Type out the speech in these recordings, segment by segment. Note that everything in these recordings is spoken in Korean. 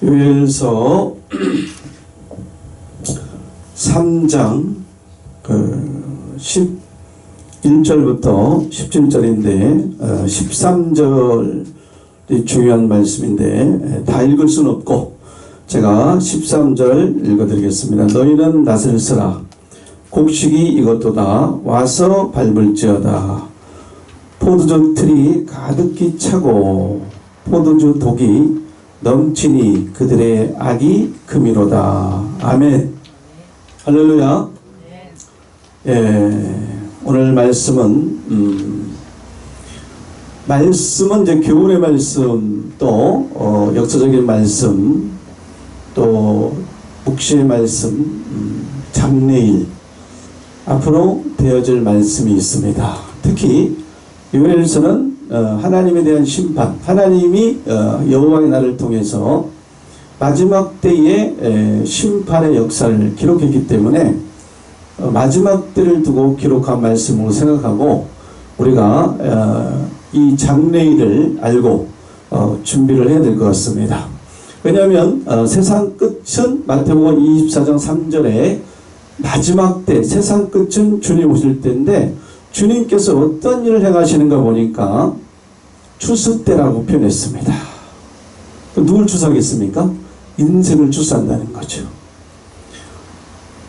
요엘서 3장 11절부터 17절인데 13절이 중요한 말씀인데 다 읽을 수는 없고 제가 13절 읽어드리겠습니다. 너희는 낫을 쓰라. 곡식이 익었도다. 와서 밟을지어다. 포도주 틀이 가득히 차고 포도주 독이 넘치니 그들의 악이 금이로다. 아멘. 할렐루야. 예, 오늘 말씀은 이제 교훈의 말씀, 또 역사적인 말씀, 또 묵시의 말씀, 장래일 앞으로 되어질 말씀이 있습니다. 특히 요엘서는 하나님에 대한 심판, 하나님이 여호와의 날을 통해서 마지막 때의 심판의 역사를 기록했기 때문에 마지막 때를 두고 기록한 말씀으로 생각하고 우리가 이 장래일을 알고 준비를 해야 될 것 같습니다. 왜냐하면 세상 끝은 마태복음 24장 3절에 마지막 때, 세상 끝은 주님 오실 때인데 주님께서 어떤 일을 행하시는가 보니까 추수 때라고 표현했습니다. 누굴 추수하겠습니까? 인생을 추수한다는 거죠.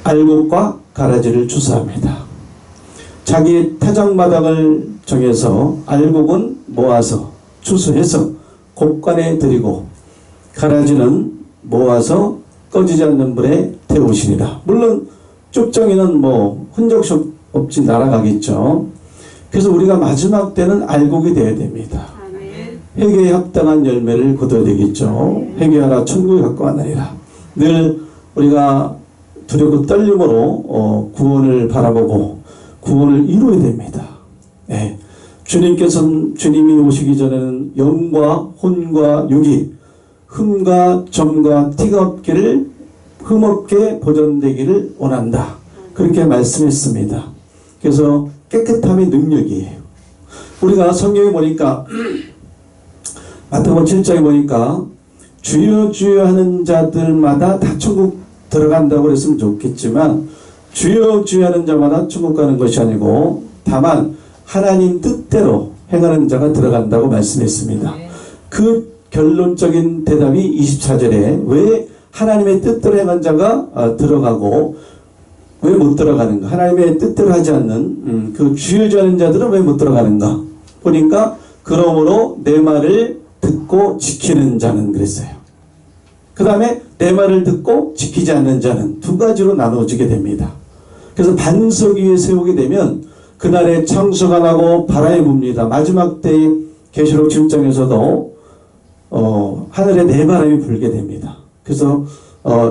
알곡과 가라지를 추수합니다. 자기의 타작마당을 정해서 알곡은 모아서 추수해서 곡간에 들이고 가라지는 모아서 꺼지지 않는 불에 태우시리라. 물론 쪽정이는 흔적 없이 날아가겠죠. 그래서 우리가 마지막 때는 알곡이 되어야 됩니다. 회개에 합당한 열매를 거둬야 되겠죠. 회개하라 천국에 갖고 가느니라. 늘 우리가 두렵고 떨림으로 구원을 바라보고 구원을 이루어야 됩니다. 네. 주님이 오시기 전에는 영과 혼과 육이 흠과 점과 티가 없기를 흠없게 보존되기를 원한다. 그렇게 말씀했습니다. 그래서 깨끗함이 능력이에요. 우리가 성경에 보니까 마태복음 7장에 보니까 주여 주여 하는 자들마다 다 천국 들어간다고 그랬으면 좋겠지만 주여 주여 하는 자마다 천국 가는 것이 아니고 다만 하나님 뜻대로 행하는 자가 들어간다고 말씀했습니다. 그 결론적인 대답이 24절에 왜 하나님의 뜻대로 행한 자가 들어가고 왜 못 들어가는가? 하나님의 뜻대로 하지 않는 그 주여 주여 하는 자들은 왜 못 들어가는가? 보니까 그러므로 내 말을 듣고 지키는 자는 그랬어요. 그 다음에 내 말을 듣고 지키지 않는 자는 두 가지로 나누어지게 됩니다. 그래서 반석 위에 세우게 되면 그날에 창수가 나고 바람이 붑니다. 마지막 때의 계시록 7장에서도 하늘에 내바람이 불게 됩니다. 그래서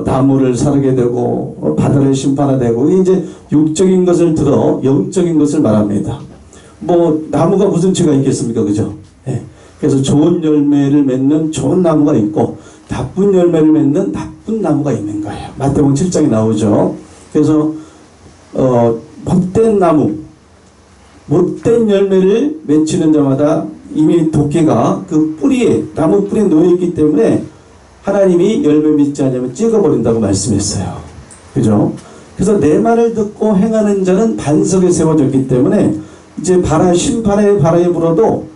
나무를 사르게 되고 바다를 심판하게 되고 이제 육적인 것을 들어 영적인 것을 말합니다. 나무가 무슨 죄가 있겠습니까? 그죠? 네. 그래서 좋은 열매를 맺는 좋은 나무가 있고 나쁜 열매를 맺는 나쁜 나무가 있는 거예요. 마태복음 7장에 나오죠. 그래서 못된 나무, 못된 열매를 맺히는 자마다 이미 도끼가 그 뿌리에, 나무 뿌리에 놓여있기 때문에 하나님이 열매 맺지 않으면 찍어버린다고 말씀했어요. 그죠? 그래서 내 말을 듣고 행하는 자는 반석에 세워졌기 때문에 이제 심판의 바람이 불어도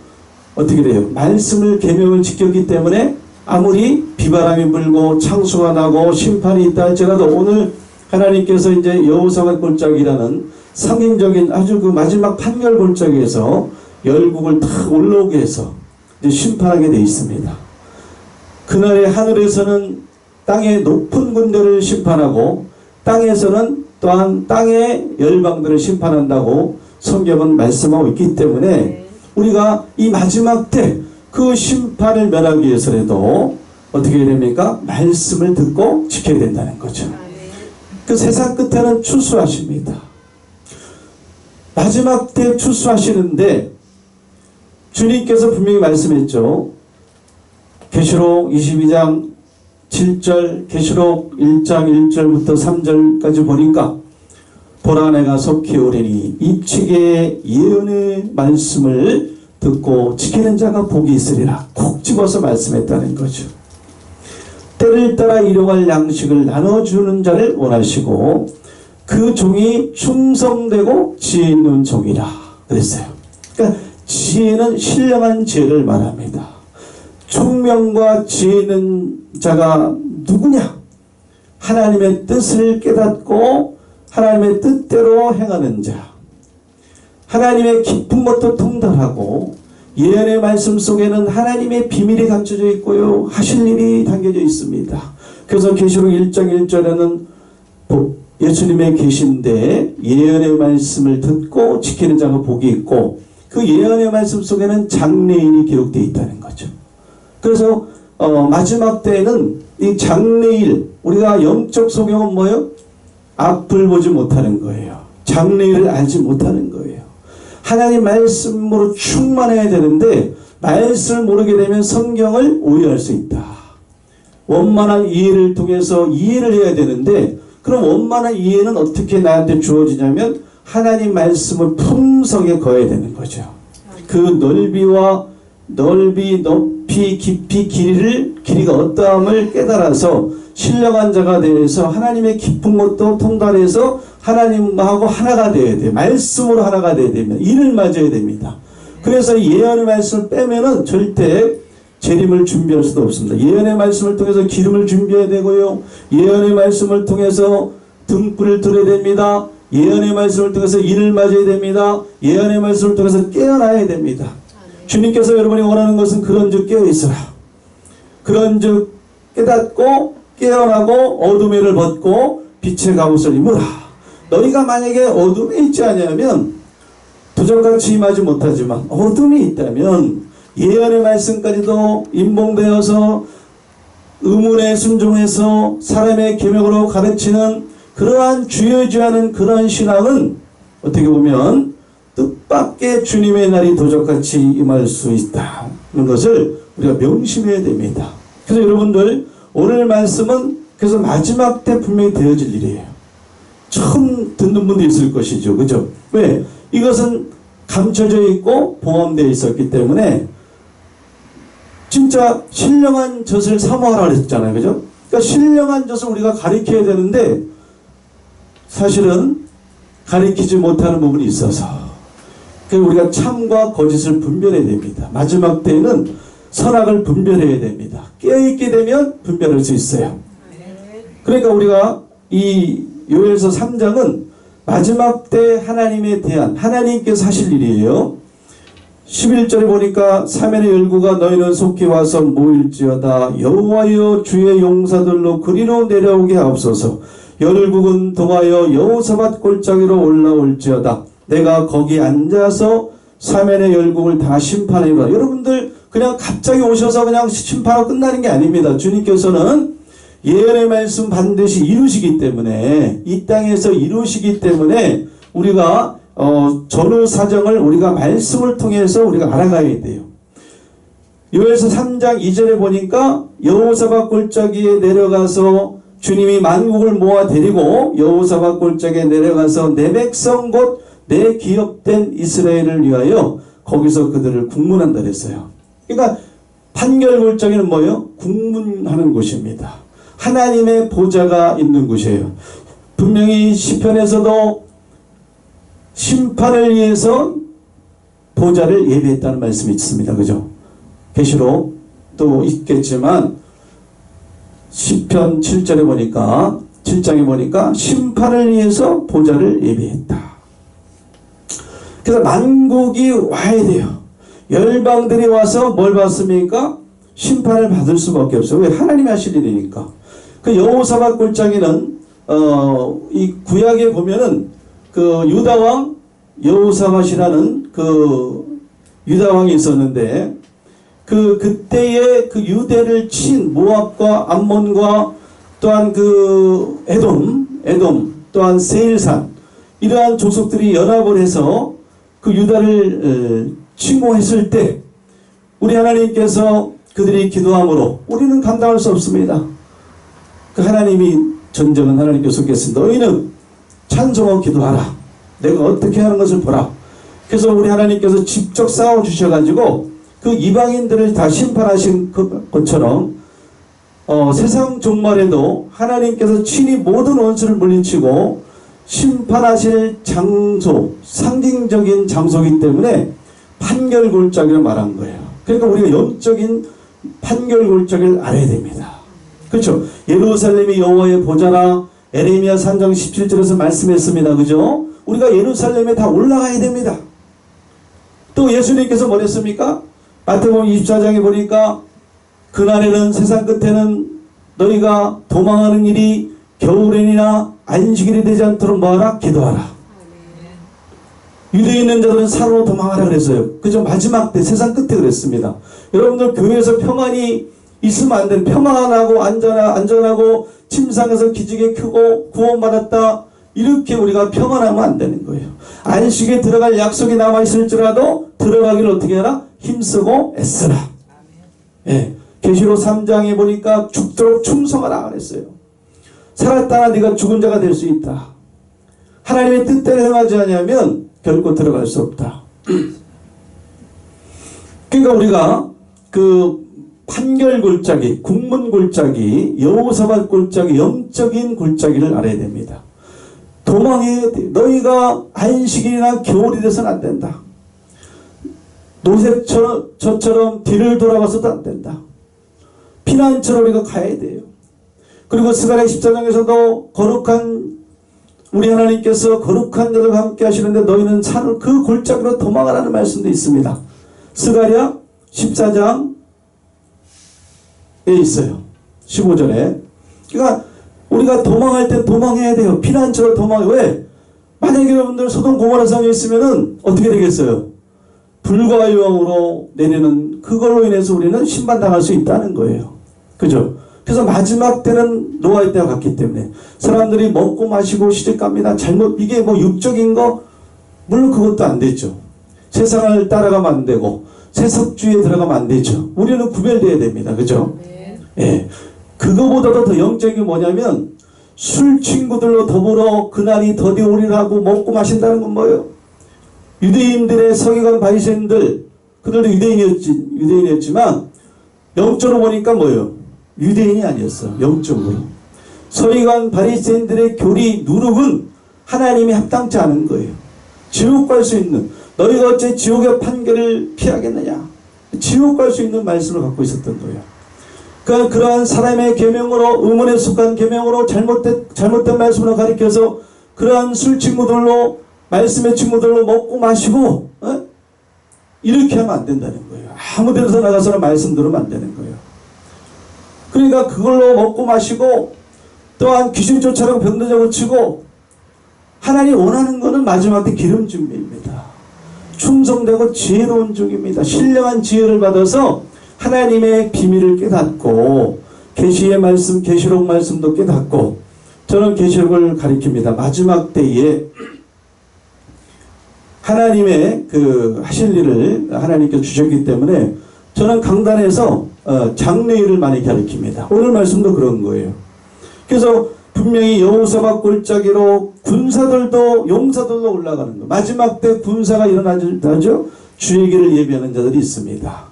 어떻게 돼요? 말씀을 계명을 지켰기 때문에 아무리 비바람이 불고 창수가 나고 심판이 있다 할지라도 오늘 하나님께서 이제 여호사밧 골짜기라는 상징적인 아주 그 마지막 판결 골짜기에서 열국을 탁 올라오게 해서 이제 심판하게 되어 있습니다. 그날에 하늘에서는 땅의 높은 군대를 심판하고 땅에서는 또한 땅의 열방들을 심판한다고 성경은 말씀하고 있기 때문에 우리가 이 마지막 때 그 심판을 면하기 위해서라도 어떻게 해야 됩니까? 말씀을 듣고 지켜야 된다는 거죠. 그 세상 끝에는 추수하십니다. 마지막 때 추수하시는데 주님께서 분명히 말씀했죠. 계시록 22장 7절, 계시록 1장 1절부터 3절까지 보니까 보라 내가 속히 오리니 입치게 예언의 말씀을 듣고 지키는 자가 복이 있으리라. 콕 집어서 말씀했다는 거죠. 때를 따라 일용할 양식을 나눠주는 자를 원하시고 그 종이 충성되고 지혜 있는 종이라 그랬어요. 그러니까 지혜는 신령한 지혜를 말합니다. 총명과 지혜 있는 자가 누구냐? 하나님의 뜻을 깨닫고 하나님의 뜻대로 행하는 자, 하나님의 깊은 것도 통달하고 예언의 말씀 속에는 하나님의 비밀이 감춰져 있고요, 하실 일이 담겨져 있습니다. 그래서 계시록 1장 1절에는 예수님의 계신데 예언의 말씀을 듣고 지키는 자가 복이 있고 그 예언의 말씀 속에는 장래일이 기록되어 있다는 거죠. 그래서 마지막 때에는 이 장래일, 우리가 영적 소경은 뭐예요? 앞을 보지 못하는 거예요. 장래일을 알지 못하는 거예요. 하나님 말씀으로 충만해야 되는데 말씀을 모르게 되면 성경을 오해할 수 있다. 원만한 이해를 통해서 이해를 해야 되는데 그럼 원만한 이해는 어떻게 나한테 주어지냐면 하나님 말씀을 품성에 거해야 되는 거죠. 그 넓이, 높이, 깊이, 길이가 어떠함을 깨달아서 신령한 자가 되어서 하나님의 깊은 것도 통달해서 하나님하고 하나가 되어야 돼요. 말씀으로 하나가 되어야 됩니다. 이를 맞아야 됩니다. 그래서 예언의 말씀을 빼면은 절대 재림을 준비할 수도 없습니다. 예언의 말씀을 통해서 기름을 준비해야 되고요. 예언의 말씀을 통해서 등불을 들어야 됩니다. 예언의 말씀을 통해서 일을 맞아야 됩니다. 예언의 말씀을 통해서 깨어나야 됩니다. 주님께서 여러분이 원하는 것은 그런즉 깨어있으라. 그런즉 깨닫고 깨어나고 어둠의 일을 벗고 빛의 갑옷을 입으라. 너희가 만약에 어둠에 있지 않으면 부정같이 임하지 못하지만 어둠이 있다면 예언의 말씀까지도 임봉되어서 의문에 순종해서 사람의 계명으로 가르치는 그러한 주여주하는 그러한 신앙은 어떻게 보면 뜻밖의 주님의 날이 도적같이 임할 수 있다는 것을 우리가 명심해야 됩니다. 그래서 여러분들 오늘 말씀은 그래서 마지막 때 분명히 되어질 일이에요. 처음 듣는 분도 있을 것이죠. 그죠? 왜? 이것은 감춰져 있고 보험되어 있었기 때문에 진짜 신령한 젖을 사모하라 그랬잖아요. 그죠? 그러니까 신령한 젖을 우리가 가리켜야 되는데 사실은 가리키지 못하는 부분이 있어서 그래서 우리가 참과 거짓을 분별해야 됩니다. 마지막 때에는 선악을 분별해야 됩니다. 깨어있게 되면 분별할 수 있어요. 그러니까 우리가 이 요엘서 3장은 마지막 때 하나님에 대한 하나님께서 하실 일이에요. 11절에 보니까 사면의 열구가 너희는 속히 와서 모일지어다. 여호와여 주의 용사들로 그리로 내려오게 하옵소서. 열국은 동하여 여호사밧 골짜기로 올라올지어다. 내가 거기 앉아서 사면의 열국을 다 심판하리라. 여러분들 그냥 갑자기 오셔서 그냥 심판하고 끝나는 게 아닙니다. 주님께서는 예언의 말씀 반드시 이루시기 때문에 이 땅에서 이루시기 때문에 우리가 전후 사정을 우리가 말씀을 통해서 우리가 알아가야 돼요. 요엘서 3장 2절에 보니까 여호사밧 골짜기에 내려가서 주님이 만국을 모아 데리고 여호사밧 골짜기에 내려가서 내 백성 곧 내 기업된 이스라엘을 위하여 거기서 그들을 국문한다 그랬어요. 그러니까 판결 골짜기는 뭐예요? 국문하는 곳입니다. 하나님의 보좌가 있는 곳이에요. 분명히 시편에서도 심판을 위해서 보좌를 예비했다는 말씀이 있습니다. 그죠? 계시록도 있겠지만 시편 7절에 보니까 7장에 보니까 심판을 위해서 보좌를 예비했다. 그래서 만국이 와야 돼요. 열방들이 와서 뭘 받습니까? 심판을 받을 수밖에 없어요. 왜? 하나님이 하실 일이니까. 그 여호사밧 골짜기는 이 구약에 보면은 그 유다왕 여호사밧이라는 그 유다왕이 있었는데 그때에 그 유대를 친 모압과 암몬과 또한 그 에돔 또한 세일산 이러한 족속들이 연합을 해서 그 유다를 침공했을 때 우리 하나님께서 그들이 기도함으로 우리는 감당할 수 없습니다. 그 하나님이 전쟁은 하나님께 속겠습니다. 너희는 찬송하고 기도하라. 내가 어떻게 하는 것을 보라. 그래서 우리 하나님께서 직접 싸워주셔가지고 그 이방인들을 다 심판하신 것처럼 세상 종말에도 하나님께서 친히 모든 원수를 물리치고 심판하실 장소, 상징적인 장소이기 때문에 판결골짜기를 말한 거예요. 그러니까 우리가 영적인 판결골짜기를 알아야 됩니다. 그렇죠? 예루살렘이 여호와의 보좌라 에레미야 3장 17절에서 말씀했습니다. 그죠? 우리가 예루살렘에 다 올라가야 됩니다. 또 예수님께서 뭐랬습니까? 마태복음 24장에 보니까 그날에는 세상 끝에는 너희가 도망하는 일이 겨울에나 안식일이 되지 않도록 뭐하라? 기도하라. 유대에 있는 자들은 산으로 도망하라 그랬어요. 그죠? 마지막 때 세상 끝에 그랬습니다. 여러분들 교회에서 평안이 있으면 안 되는, 평안하고 안전하고 침상에서 기지개 켜고 구원받았다 이렇게 우리가 평안하면 안 되는 거예요. 안식에 들어갈 약속이 남아있을지라도 들어가기를 어떻게 해라? 힘쓰고 애쓰라. 예. 계시록 3장에 보니까 죽도록 충성하라 그랬어요. 살았다나 네가 죽은 자가 될 수 있다. 하나님의 뜻대로 행하지 않으면 결코 들어갈 수 없다. 그러니까 우리가 그 판결 골짜기, 국문 골짜기, 여호사밧 골짜기, 영적인 골짜기를 알아야 됩니다. 도망해야 돼. 너희가 안식일이나 겨울이 돼서는 안 된다. 노색처럼 뒤를 돌아봐서도 안 된다. 피난처로 우리가 가야 돼요. 그리고 스가랴 14장에서도 거룩한 우리 하나님께서 거룩한 자들과 함께 하시는데 너희는 산을 그 골짜기로 도망하라는 말씀도 있습니다. 스가랴 14장에 있어요. 15절에. 그러니까 우리가 도망할 때 도망해야 돼요. 피난처로 도망해. 왜? 만약에 여러분들 소돔 고모라 성에 있으면은 어떻게 되겠어요? 불과 유황으로 내리는 그걸로 인해서 우리는 심판당할 수 있다는 거예요. 그죠? 그래서 마지막 때는 노아의 때와 같기 때문에 사람들이 먹고 마시고 시집갑니다. 이게 뭐 육적인 거 물론 그것도 안 되죠. 세상을 따라가면 안 되고 세속주의에 들어가면 안 되죠. 우리는 구별돼야 됩니다. 그죠? 예. 그거보다도 더 영적인 게 뭐냐면 술 친구들로 더불어 그날이 더디 오리라고 먹고 마신다는 건 뭐예요? 유대인들의 서기관 바리새인들 그들도 유대인이었지만 영적으로 보니까 뭐예요? 유대인이 아니었어. 영적으로. 서기관 바리새인들의 교리 누룩은 하나님이 합당치 않은 거예요. 지옥 갈 수 있는 너희가 어째 지옥의 판결을 피하겠느냐. 지옥 갈 수 있는 말씀을 갖고 있었던 거예요. 그러니까 그러한 사람의 계명으로 의문에 속한 계명으로 잘못된 말씀으로 가리켜서 그러한 술 친구들로 말씀의 친구들로 먹고 마시고 이렇게 하면 안 된다는 거예요. 아무 데서 나가서는 말씀 들으면 안 되는 거예요. 그러니까 그걸로 먹고 마시고 또한 귀신 쫓아라고 병들자 고치고 하나님 원하는 것은 마지막 때 기름 준비입니다. 충성되고 지혜로운 중입니다. 신령한 지혜를 받아서 하나님의 비밀을 깨닫고 계시의 말씀, 계시록 말씀도 깨닫고 저는 계시록을 가리킵니다. 마지막 때에 하나님의 그 하실 일을 하나님께서 주셨기 때문에 저는 강단에서 장래일을 많이 가리킵니다. 오늘 말씀도 그런 거예요. 그래서 분명히 여호사밧 골짜기로 군사들도 용사들도 올라가는 거. 마지막 때 군사가 일어나죠. 주의 길을 예비하는 자들이 있습니다.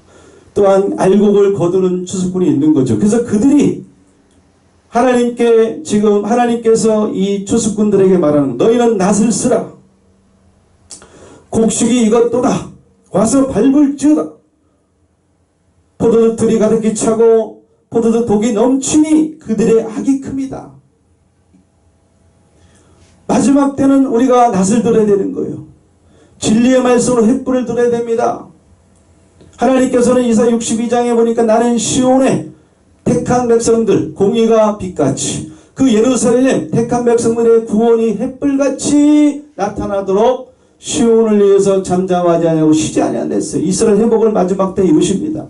또한 알곡을 거두는 추수꾼이 있는 거죠. 그래서 그들이 하나님께 지금 하나님께서 이 추수꾼들에게 말하는 너희는 낫을 쓰라. 곡식이 익었도다. 와서 밟을지어다. 포도주 들이 가득히 차고 포도주 독이 넘치니 그들의 악이 큽니다. 마지막 때는 우리가 낫을 들어야 되는 거예요. 진리의 말씀으로 횃불을 들어야 됩니다. 하나님께서는 이사 62장에 보니까 나는 시온에 택한 백성들 공의가 빛같이 그 예루살렘 택한 백성들의 구원이 횃불같이 나타나도록 시온을 위해서 잠잠하지 아니하고 쉬지 아니하였어요. 이스라엘 회복을 마지막 때 이루십니다.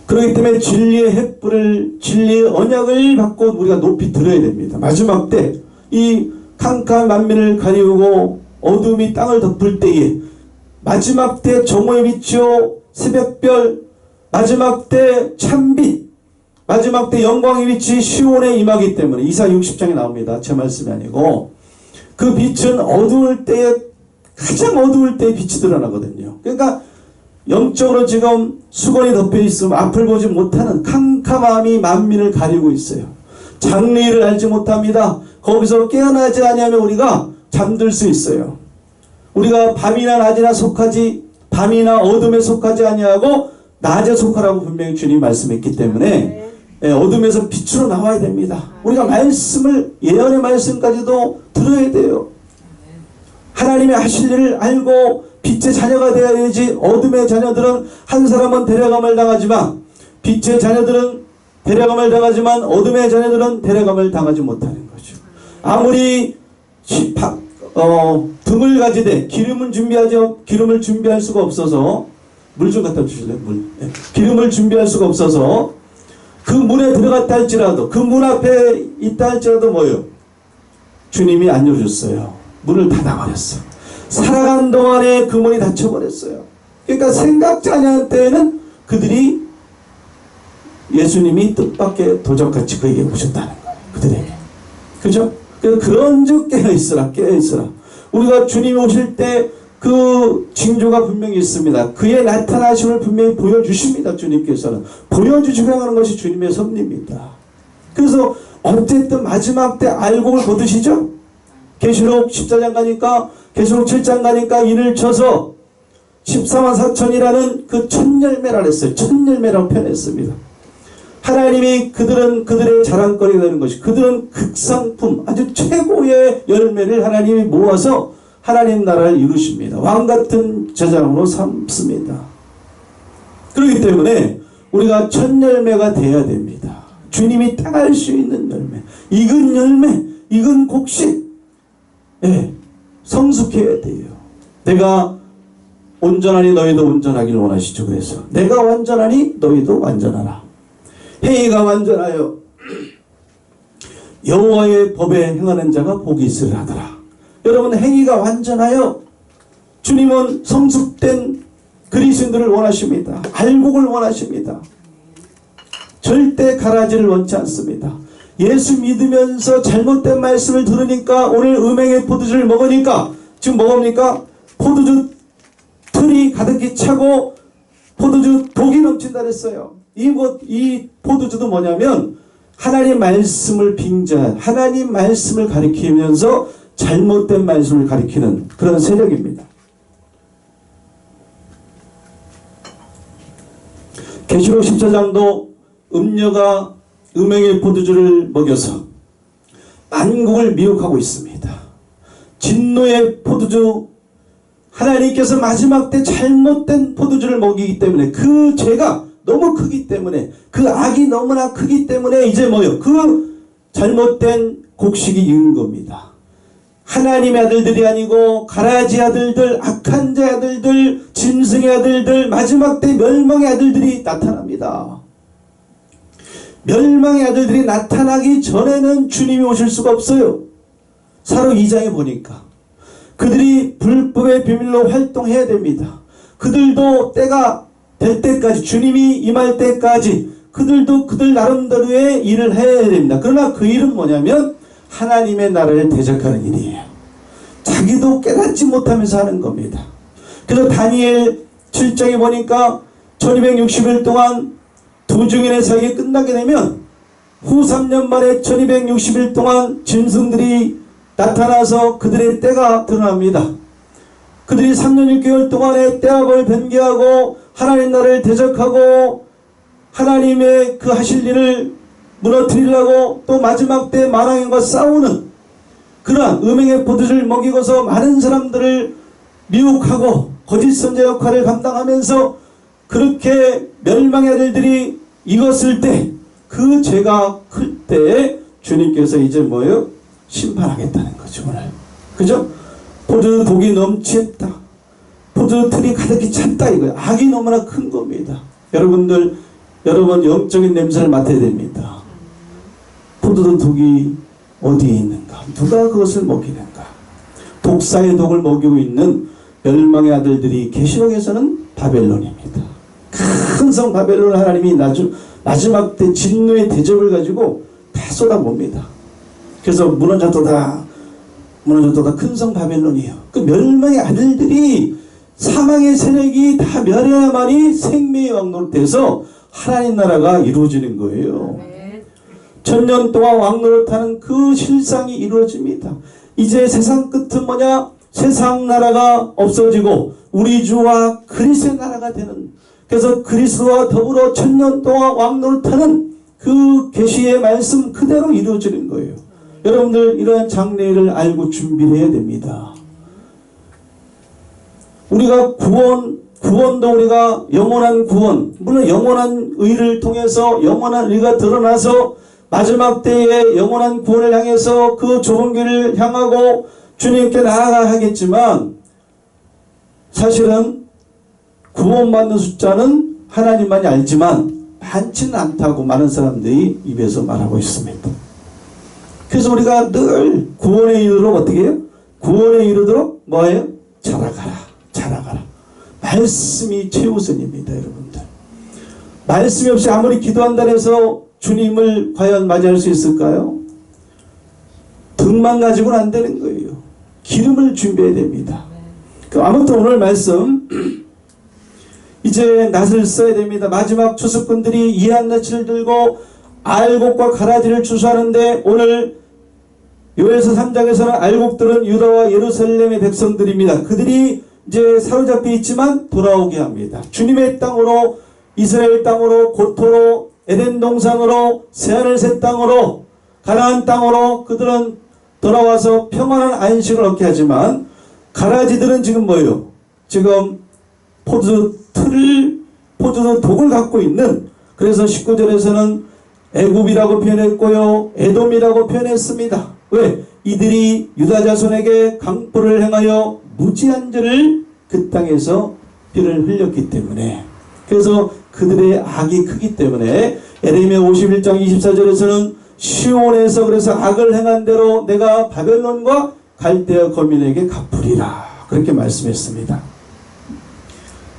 그렇기 때문에 진리의 횃불을 진리의 언약을 받고 우리가 높이 들어야 됩니다. 마지막 때 이 캄캄한 만민을 가리우고 어둠이 땅을 덮을 때에 마지막 때 정오의 빛이요 새벽별 마지막 때 참빛 마지막 때 영광의 빛이 시온에 임하기 때문에 이사 60장에 나옵니다. 제 말씀이 아니고 그 빛은 어두울 때에 가장 어두울 때에 빛이 드러나거든요. 그러니까 영적으로 지금 수건이 덮여 있으면 앞을 보지 못하는 캄캄함이 만민을 가리고 있어요. 장래일을 알지 못합니다. 거기서 깨어나지 아니하면 우리가 잠들 수 있어요. 우리가 밤이나 낮이나 속하지 밤이나 어둠에 속하지 아니하고 낮에 속하라고 분명히 주님이 말씀했기 때문에 어둠에서 빛으로 나와야 됩니다. 우리가 말씀을 예언의 말씀까지도 들어야 돼요. 하나님의 하실 일을 알고 빛의 자녀가 되어야지. 어둠의 자녀들은 한 사람은 데려감을 당하지만 빛의 자녀들은 데려감을 당하지만 어둠의 자녀들은 데려감을 당하지 못하는 거죠. 아무리 등을 가지되 기름을 준비할 수가 없어서 물 좀 갖다 주실래요? 물. 기름을 준비할 수가 없어서 그 문에 들어갔다 할지라도 그 문 앞에 있다 할지라도 뭐예요? 주님이 안 열어줬어요. 문을 닫아버렸어. 살아간 동안에 그 문이 닫혀버렸어요. 그러니까 생각지 않은 때에는 그들이 예수님이 뜻밖의 도적같이 그에게 오셨다는 거예요. 그들에게. 그죠? 그런 즉 깨어있으라. 깨어있으라. 우리가 주님이 오실 때 그 징조가 분명히 있습니다. 그의 나타나심을 분명히 보여주십니다. 주님께서는. 보여주시고 하는 것이 주님의 섭리입니다. 그래서 어쨌든 마지막 때 알곡을 거두시죠? 계시록 14장 가니까 계시록 7장 가니까 이를 쳐서 14만 4천이라는 그 첫열매라 했어요. 첫열매라고 표현했습니다. 하나님이 그들의 자랑거리가 되는 것이 그들은 극상품 아주 최고의 열매를 하나님이 모아서 하나님 나라를 이루십니다. 왕같은 제장으로 삼습니다. 그렇기 때문에 우리가 첫열매가 돼야 됩니다. 주님이 따갈 수 있는 열매, 익은 열매, 익은 곡식, 성숙해야 돼요. 내가 온전하니 너희도 온전하기를 원하시죠. 그래서 내가 완전하니 너희도 완전하라. 행위가 완전하여 여호와의 법에 행하는 자가 복이 있으리라 하더라. 여러분, 행위가 완전하여 주님은 성숙된 그리스도인들을 원하십니다. 알곡을 원하십니다. 절대 가라지를 원치 않습니다. 예수 믿으면서 잘못된 말씀을 들으니까 오늘 음행의 포도주를 먹으니까 지금 뭐합니까? 포도주 틀이 가득히 차고 포도주 독이 넘친다 그랬어요. 이 포도주도 뭐냐면 하나님 말씀을 빙자한 하나님 말씀을 가리키면서 잘못된 말씀을 가리키는 그런 세력입니다. 계시록 14장도 음녀가 음행의 포도주를 먹여서 만국을 미혹하고 있습니다. 진노의 포도주, 하나님께서 마지막 때 잘못된 포도주를 먹이기 때문에 그 죄가 너무 크기 때문에 그 악이 너무나 크기 때문에 이제 뭐요? 그 잘못된 곡식이 익은 겁니다. 하나님의 아들들이 아니고 가라지 아들들, 악한 자의 아들들, 짐승의 아들들, 마지막 때 멸망의 아들들이 나타납니다. 멸망의 아들들이 나타나기 전에는 주님이 오실 수가 없어요. 사로 2장에 보니까 그들이 불법의 비밀로 활동해야 됩니다. 그들도 때가 될 때까지, 주님이 임할 때까지 그들도 그들 나름대로의 일을 해야 됩니다. 그러나 그 일은 뭐냐면 하나님의 나라를 대적하는 일이에요. 자기도 깨닫지 못하면서 하는 겁니다. 그래서 다니엘 7장에 보니까 1260일 동안 두 증인의 사역이 끝나게 되면 후 3년 만에 1260일 동안 짐승들이 나타나서 그들의 때가 드러납니다. 그들이 3년 6개월 동안의 때압을 변개하고 하나님 나라를 대적하고 하나님의 그 하실 일을 무너뜨리려고 또 마지막 때 만왕인과 싸우는 그러한 음행의 포도주를 먹이고서 많은 사람들을 미혹하고 거짓 선자 역할을 감당하면서 그렇게 멸망의 아들들이 익었을 때 그 죄가 클 때 주님께서 이제 뭐예요? 심판하겠다는 거죠. 오늘. 그죠? 포도주 독이 넘치했다. 포도주 틀이 가득히 찼다 이거예요. 악이 너무나 큰 겁니다. 여러분 영적인 냄새를 맡아야 됩니다. 포도주 독이 어디에 있는가? 누가 그것을 먹이는가? 독사의 독을 먹이고 있는 멸망의 아들들이 계시록에서는 바벨론입니다. 큰 성 바벨론을 하나님이 마지막 때 진노의 대접을 가지고 다 쏟아봅니다. 그래서 무너졌도다 큰 성 바벨론이요. 그 멸망의 아들들이 사망의 세력이 다 멸해야만이 생명의 왕노릇해서 하나님 나라가 이루어지는 거예요. 천년 동안 왕노릇하는 그 실상이 이루어집니다. 이제 세상 끝은 뭐냐? 세상 나라가 없어지고 우리 주와 그리스도의 나라가 되는, 그래서 그리스도와 더불어 천년 동안 왕노릇하는 그 계시의 말씀 그대로 이루어지는 거예요. 여러분들 이러한 장래를 알고 준비를 해야 됩니다. 우리가 구원도 우리가 영원한 구원, 물론 영원한 의를 통해서 영원한 의가 드러나서 마지막 때에 영원한 구원을 향해서 그 좁은 길을 향하고 주님께 나아가야 하겠지만, 사실은 구원받는 숫자는 하나님만이 알지만 많지는 않다고 많은 사람들이 입에서 말하고 있습니다. 그래서 우리가 늘 구원에 이르도록 어떻게 해요? 구원에 이르도록 뭐예요? 자라가라. 말씀이 최우선입니다, 여러분들. 말씀이 없이 아무리 기도한다 해서 주님을 과연 맞이할 수 있을까요? 등만 가지고는 안 되는 거예요. 기름을 준비해야 됩니다. 아무튼 오늘 말씀 이제 낫을 써야 됩니다. 마지막 추수꾼들이 이한 낫을 들고 알곡과 가라지를 추수하는데, 오늘 요엘서 3장에서는 알곡들은 유다와 예루살렘의 백성들입니다. 그들이 이제 사로잡혀 있지만 돌아오게 합니다. 주님의 땅으로, 이스라엘 땅으로, 고토로, 에덴 동산으로, 새하늘 새 땅으로, 가나안 땅으로 그들은 돌아와서 평안한 안식을 얻게 하지만, 가라지들은 지금 뭐예요? 지금 포도 독을 갖고 있는, 그래서 19절에서는 애굽이라고 표현했고요, 에돔이라고 표현했습니다. 왜? 이들이 유다 자손에게 강포를 행하여 무지한 죄를 그 땅에서 피를 흘렸기 때문에, 그래서 그들의 악이 크기 때문에 에레미야 51장 24절에서는 시온에서 그래서 악을 행한 대로 내가 바벨론과 갈대아 거민에게 갚으리라, 그렇게 말씀했습니다.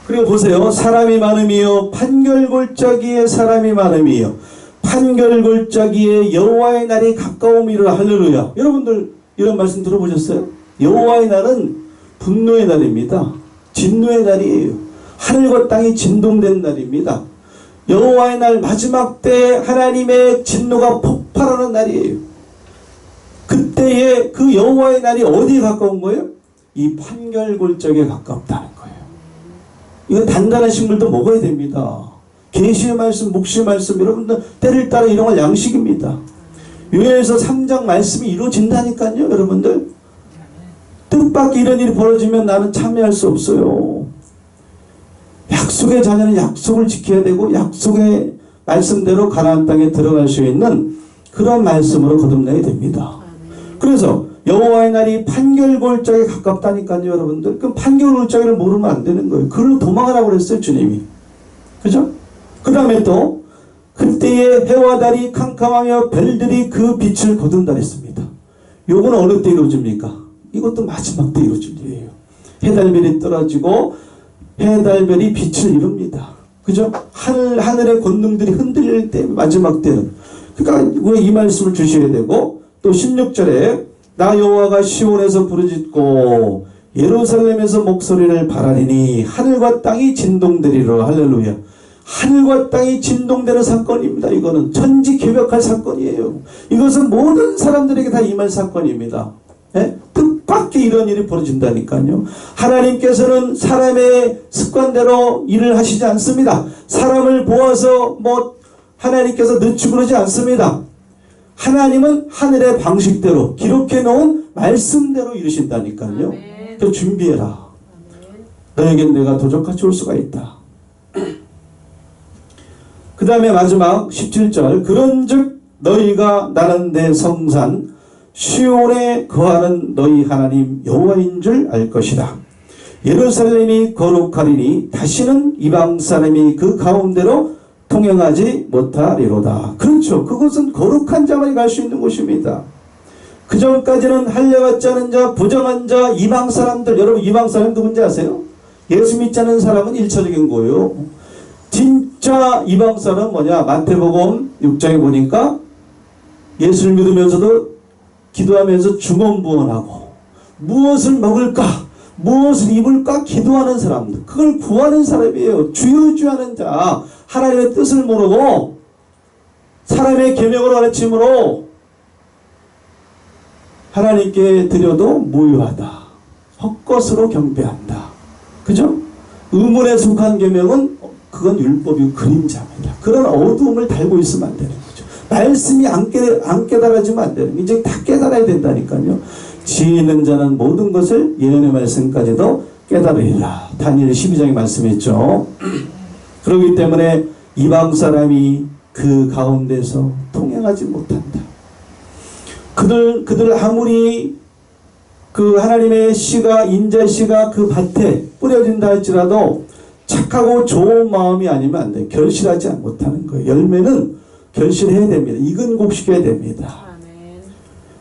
그리고 보세요. 사람이 많음이요 판결골짜기에 사람이 많음이요 판결골짜기에 여호와의 날이 가까움이라. 할렐루야. 여러분들 이런 말씀 들어보셨어요? 여호와의 날은 분노의 날입니다. 진노의 날이에요. 하늘과 땅이 진동된 날입니다. 여호와의 날, 마지막 때 하나님의 진노가 폭발하는 날이에요. 그때에 그 여호와의 날이 어디에 가까운 거예요? 이 판결골짜기에 가깝다는 거예요. 이거 단단한 식물도 먹어야 됩니다. 계시의 말씀, 묵시의 말씀, 여러분들 때를 따라 일용할 양식입니다. 요엘서 3장 말씀이 이루어진다니까요, 여러분들. 뜻밖의 이런 일이 벌어지면 나는 참여할 수 없어요. 약속의 자녀는 약속을 지켜야 되고, 약속의 말씀대로 가나안 땅에 들어갈 수 있는 그런 말씀으로 거듭나야 됩니다. 그래서 여호와의 날이 판결골짜기에 가깝다니까요, 여러분들. 그럼 판결골짜기를 모르면 안 되는 거예요. 그걸로 도망가라고 그랬어요, 주님이. 그죠? 그 다음에 또 그때에 해와 달이 캄캄하며 별들이 그 빛을 거둔다 했습니다. 요건 어느 때 이루어집니까? 이것도 마지막 때 이루어질 일이에요. 해달별이 떨어지고 해달별이 빛을 이룹니다. 그죠? 하늘의 권능들이 흔들릴 때, 마지막 때는. 그러니까 왜 이 말씀을 주셔야 되고, 또 16절에 나 여호와가 시온에서 부르짖고 예루살렘에서 목소리를 발하리니 하늘과 땅이 진동되리라. 할렐루야. 하늘과 땅이 진동되는 사건입니다. 이거는 천지개벽할 사건이에요. 이것은 모든 사람들에게 다 임할 사건입니다. 예? 뜻밖의 이런 일이 벌어진다니까요. 하나님께서는 사람의 습관대로 일을 하시지 않습니다. 사람을 보아서 하나님께서 늦추고 그러지 않습니다. 하나님은 하늘의 방식대로 기록해 놓은 말씀대로 이루신다니까요. 그래서 준비해라. 너에겐 내가 도적같이 올 수가 있다. 그 다음에 마지막 17절, 그런즉 너희가 나는 내 성산 시온에 거하는 너희 하나님 여호와인 줄 알 것이다. 예루살렘이 거룩하리니 다시는 이방 사람이 그 가운데로 통행하지 못하리로다. 그렇죠. 그곳은 거룩한 자만이 갈 수 있는 곳입니다. 그 전까지는 할례받지 않은 자, 부정한 자, 이방 사람들. 여러분 이방 사람 누군지 아세요? 예수 믿지 않는 사람은 일차적인 거예요. 자, 이방사는 뭐냐? 마태복음 6장에 보니까 예수를 믿으면서도 기도하면서 중언부언하고 무엇을 먹을까? 무엇을 입을까? 기도하는 사람들. 그걸 구하는 사람이에요. 주여주하는 자. 하나님의 뜻을 모르고 사람의 계명으로 가르침으로 하나님께 드려도 무효하다. 헛것으로 경배한다. 그죠? 의문에 속한 계명은 그건 율법이고 그림자입니다. 그런 어두움을 달고 있으면 안 되는 거죠. 말씀이 안 깨달아지면 안 되는 거예요. 이제 다 깨달아야 된다니까요. 지혜 있는 자는 모든 것을 예언의 말씀까지도 깨달으리라. 다니엘 12장에 말씀했죠. 그렇기 때문에 이방 사람이 그 가운데서 통행하지 못한다. 그들 아무리 그 하나님의 씨가 인자 씨가 그 밭에 뿌려진다 할지라도 착하고 좋은 마음이 아니면 안 돼요. 결실하지 못하는 거예요. 열매는 결실해야 됩니다. 익은 곡식해야 됩니다.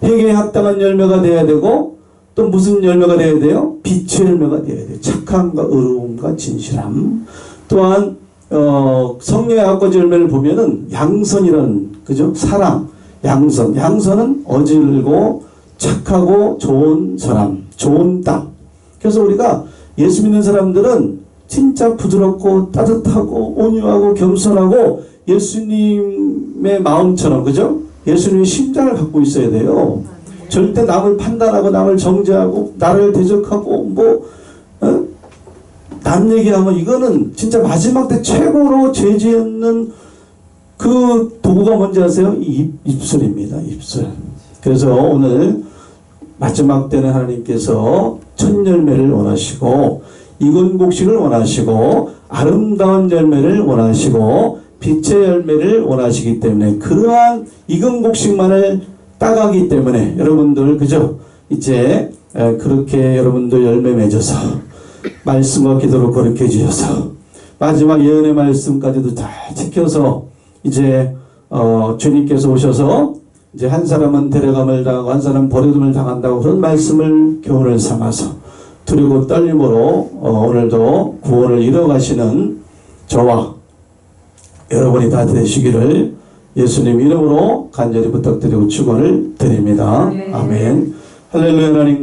회개에 합당한 열매가 돼야 되고 또 무슨 열매가 돼야 돼요? 빛의 열매가 돼야 돼요. 착함과 의로움과 진실함. 또한 성령의 아홉가지 열매를 보면은 양선이라는 그죠? 사랑, 양선. 양선은 어질고 착하고 좋은 사람, 좋은 땅. 그래서 우리가 예수 믿는 사람들은 진짜 부드럽고 따뜻하고 온유하고 겸손하고 예수님의 마음처럼 그죠? 예수님의 심장을 갖고 있어야 돼요. 절대 남을 판단하고 남을 정죄하고 나를 대적하고 남 얘기하면 이거는 진짜 마지막 때 최고로 죄 짓는 그 도구가 뭔지 아세요? 입술입니다. 입술. 그래서 오늘 마지막 때는 하나님께서 첫 열매를 원하시고 익은 곡식을 원하시고 아름다운 열매를 원하시고 빛의 열매를 원하시기 때문에 그러한 익은 곡식만을 따가기 때문에 여러분들 그죠? 이제 그렇게 여러분들 열매 맺어서 말씀과 기도로 거룩해 주셔서 마지막 예언의 말씀까지도 잘 지켜서 이제 주님께서 오셔서 이제 한 사람은 데려감을 당하고 한 사람은 버려둠을 당한다고 그런 말씀을 교훈을 삼아서 두리고 떨림으로 오늘도 구원을 이뤄가시는 저와 여러분이 다 되시기를 예수님 이름으로 간절히 부탁드리고 축원을 드립니다. 아멘. 할렐루야. 하나님